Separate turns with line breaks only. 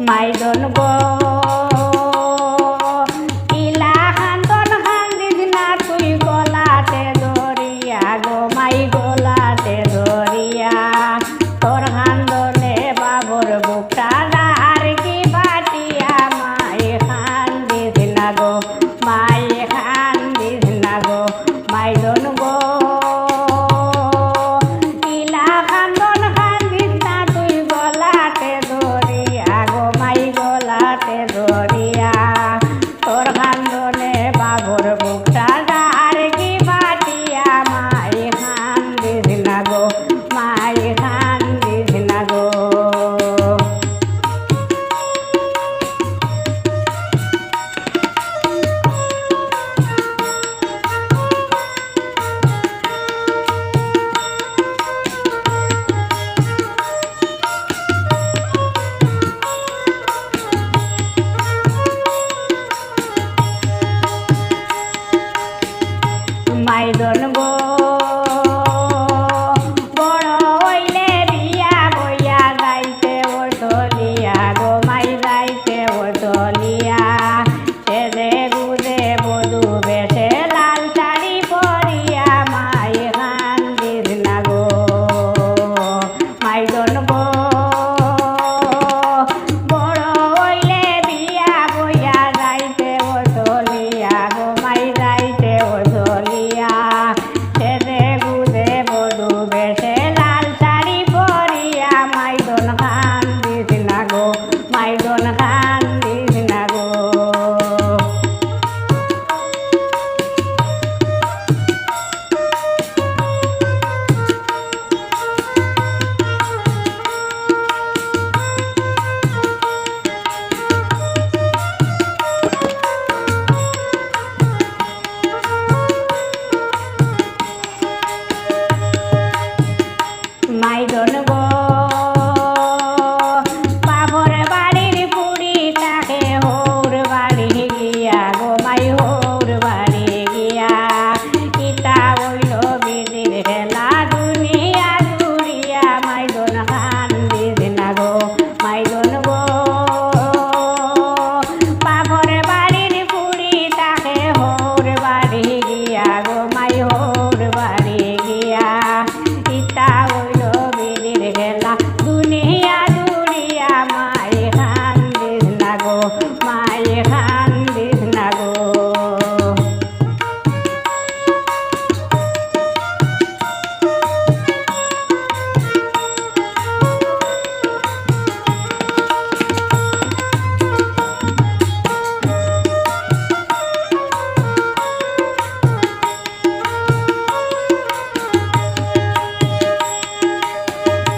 মাইদন গো ইলা খান্দন খান্দিস না তুই গলাতে ধরিয়া গো মাই গলাতে ধরিয়া তোর খান্দনে বাবর বুকটা আর কি বাটিয়া মাই খান্দিস না গো মাই খান্দিস না গো মাইদন গো মাইদন গো বড় হইলে বিয়া বইয়া যাইতে ও চলিয়া গো মাই যাইতে ও চলিয়া সেজে গুজে বধু বেশে লাল শাড়ি পরিয়া মাই কান্দিস না গো মাইদন গো বড় হইলে বিয়া বইয়া যাইতে ও চলিয়া গো মাই যাইতে ও চলিয়া সেজে গুজে বধু বেশে লাল শাড়ি পরিয়া মাইদন কান্দিস না গো মাইদন